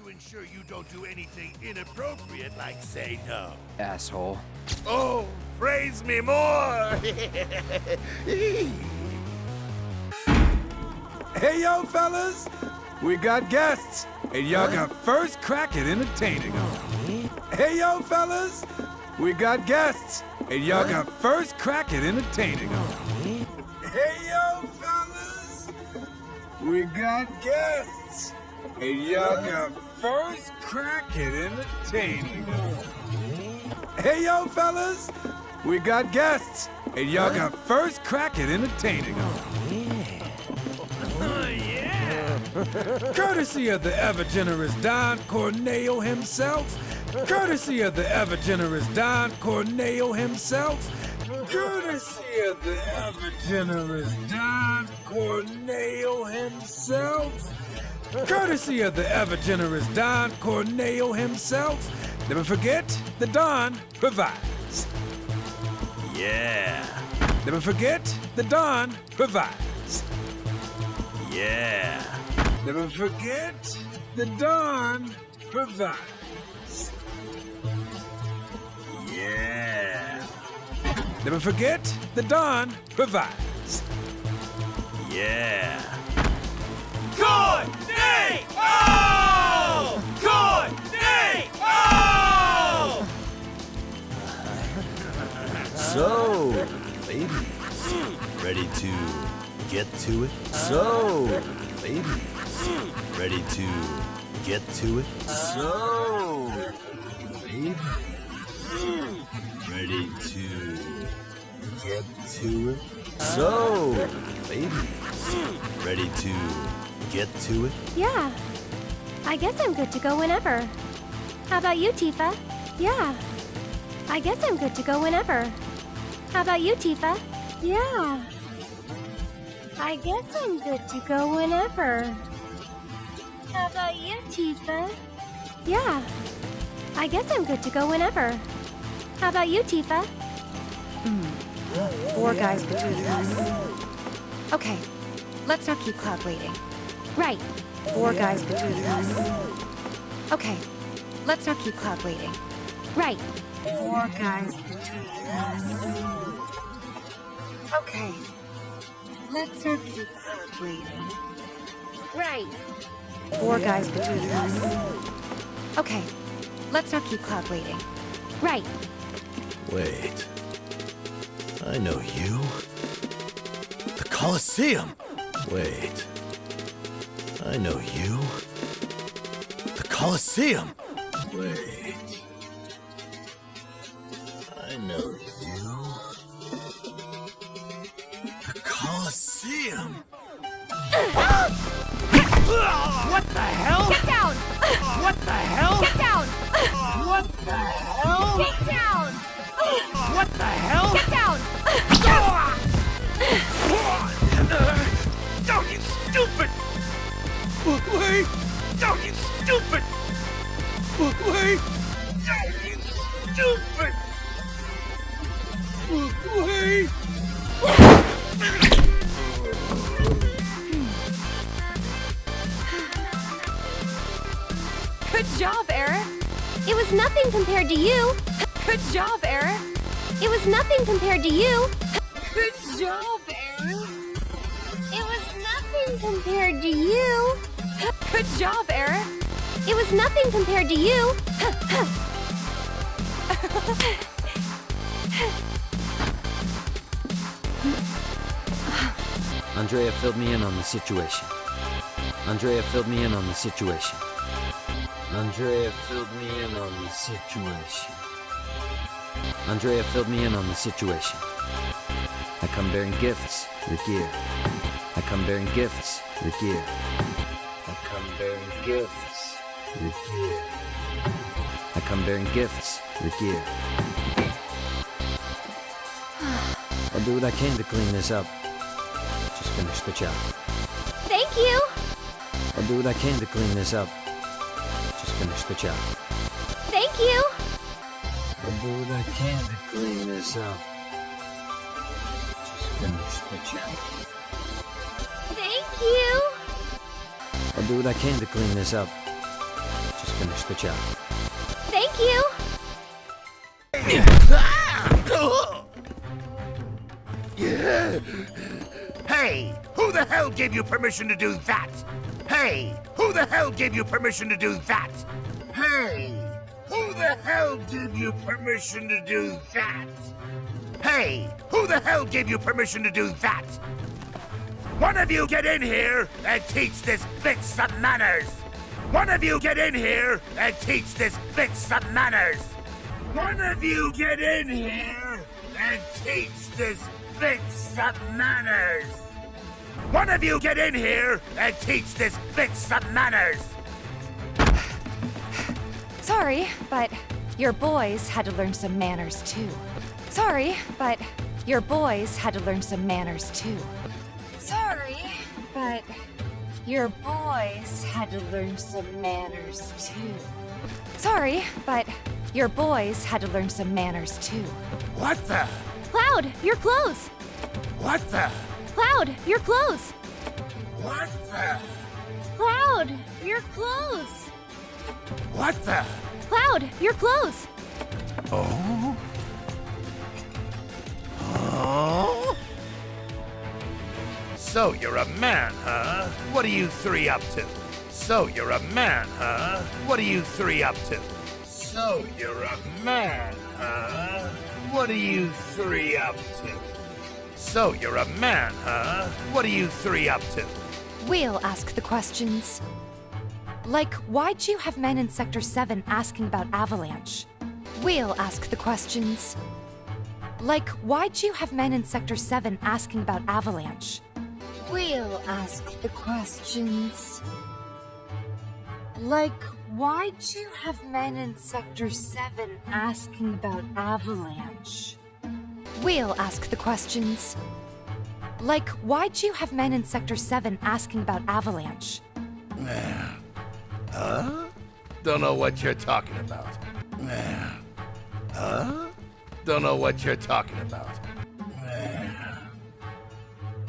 to ensure you don't do anything inappropriate like say no. Asshole. Oh, praise me more! Hey, yo, fellas! We got guests, and y'all got first crack at entertaining them. Hey, yo, fellas! We got guests, and y'all got first crack at entertaining them. Hey, yo, fellas! We got guests, and y'all got first crack at entertaining them. Hey, yo, fellas! We got guests, and y'all got first crack at entertaining them. Courtesy of the ever-generous Don Corneo himself. Courtesy of the ever-generous Don Corneo himself. Courtesy of the ever-generous Don Corneo himself. Courtesy of the ever-generous Don Corneo himself. Never forget, the Don provides. Yeah, Never forget, the Don provides. yeah. Never forget, the Don provides. Yeah, Never forget, the Don provides. yeah. Good day! Oh! Good day! Oh! So, ladies, ready to get to it? So, ladies, ready to get to it? So, ladies, ready to get to it? So, ladies, ready to get to it? Yeah. I guess I'm good to go whenever. How about you, Tifa? Yeah. I guess I'm good to go whenever. How about you, Tifa? Yeah. I guess I'm good to go whenever. How about you, Tifa? Yeah. I guess I'm good to go whenever. How about you, Tifa? 4 guys between us. Okay, let's not keep Cloud waiting. Right. 4 guys between us. Okay, let's not keep Cloud waiting. Right. 4 guys between us. Okay, let's not keep Cloud waiting. Right. 4 guys between us. Okay, let's not keep Cloud waiting. Right. Wait. I know you. The Colosseum! Wait. I know you. The Colosseum! Wait. I know you. The Colosseum! What the hell? Get down! What the hell? Get down! What the hell? Get down! What the hell? Get down! Don't you stupid! Wait! Don't you stupid! Wait! Don't you stupid! Wait! Good job, Eric! It was nothing compared to you. Good job, Eric! It was nothing compared to you. Good job, Eric! It was nothing compared to you. Good job, Eric! It was nothing compared to you. Andrea filled me in on the situation. Andrea filled me in on the situation. Andrea filled me in on the situation. Andrea filled me in on the situation. I come bearing gifts, your gear. I come bearing gifts, your gear. I come bearing gifts, your gear. I come bearing gifts, your gear. I'll do what I can to clean this up. Just finish the job. Thank you. I'll do what I can to clean this up. Just finish the job. Thank you. I'll do what I can to clean this up. Just finish the job. Thank you. I'll do what I can to clean this up. Just finish the job. Thank you! Hey, who the hell gave you permission to do that? Hey, who the hell gave you permission to do that? Hey, who the hell gave you permission to do that? Hey, who the hell gave you permission to do that? One of you get in here and teach this bitch some manners! One of you get in here and teach this bitch some manners! One of you get in here and teach this bitch some manners! One of you get in here and teach this bitch some manners! Sorry, but your boys had to learn some manners too. Sorry, but your boys had to learn some manners too. Sorry, but your boys had to learn some manners too. Sorry, but your boys had to learn some manners too. What the? Cloud, your clothes! What the? Cloud, your clothes! What the? Cloud, your clothes! What the? Cloud, your clothes! Oh? Oh? So you're a man, huh? What are you three up to? So you're a man, huh? What are you three up to? So you're a man, huh? What are you three up to? So you're a man, huh? What are you three up to? We'll ask the questions. Like, why'd you have men in Sector 7 asking about Avalanche? We'll ask the questions. Like, why'd you have men in Sector 7 asking about Avalanche? We'll ask the questions. Like, why'd you have men in Sector 7 asking about Avalanche? We'll ask the questions. Like, why'd you have men in Sector 7 asking about Avalanche? Huh? Don't know what you're talking about. Huh? Don't know what you're talking about.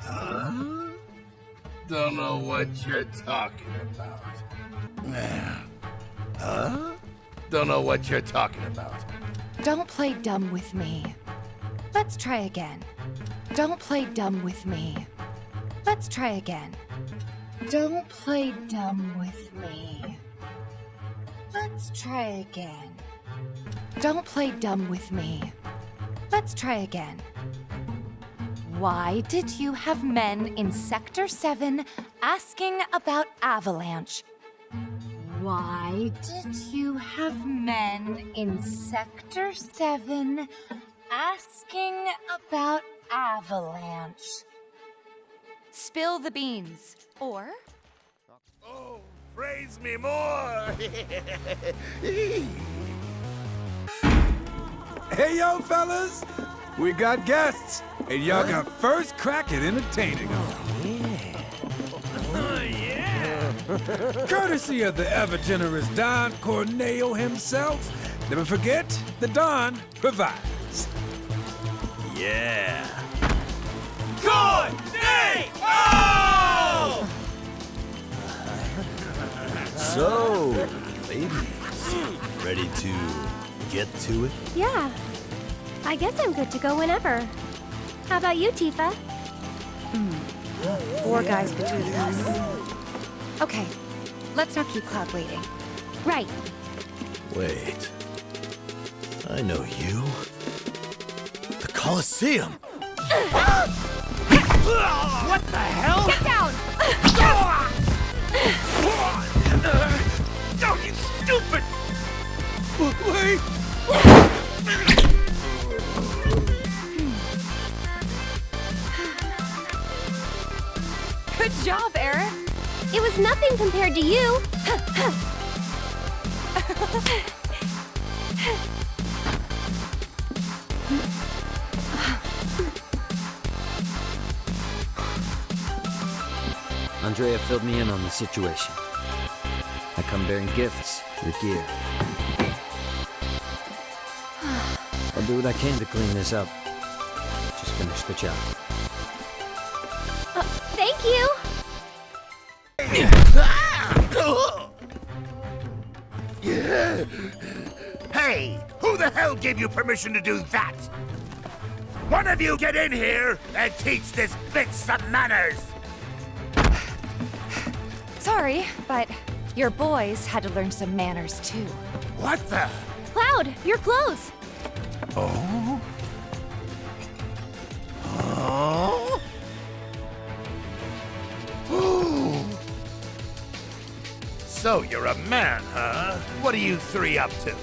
Huh? Don't know what you're talking about. Huh? Don't know what you're talking about. Don't play dumb with me. Let's try again. Don't play dumb with me. Let's try again. Don't play dumb with me. Let's try again. Don't play dumb with me. Let's try again. Why did you have men in Sector 7 asking about Avalanche? Why did you have men in Sector 7 asking about Avalanche? Spill the beans, or... Oh, praise me more! Hey, yo, fellas! We got guests, and y'all got first crack at entertaining them. Courtesy of the ever-generous Don Corneo himself. Never forget, the Don provides. Yeah. Good day! Oh! So, ladies, ready to get to it? Yeah. I guess I'm good to go whenever. How about you, Tifa? 4 guys between us. Okay, let's not keep Cloud waiting. Right. Wait. I know you. The Colosseum! What the hell? Get down! Oh, you stupid! Wait! Good job, Aaron. It was nothing compared to you. Andrea filled me in on the situation. I come bearing gifts, your gear. I'll do what I can to clean this up. Just finish the job. Thank you. Hey, who the hell gave you permission to do that? One of you get in here and teach this bitch some manners! Sorry, but your boys had to learn some manners too. What the? Cloud, your clothes! Oh? Oh? Ooh. So you're a man, huh? What are you three up to?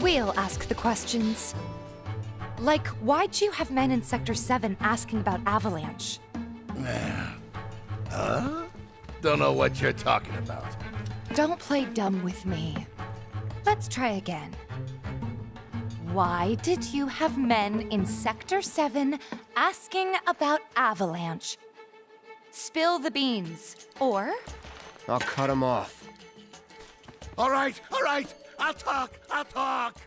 We'll ask the questions. Like, why'd you have men in Sector 7 asking about Avalanche? Huh? Don't know what you're talking about. Don't play dumb with me. Let's try again. Why did you have men in Sector 7 asking about Avalanche? Spill the beans, or... I'll cut him off. All right, I'll talk.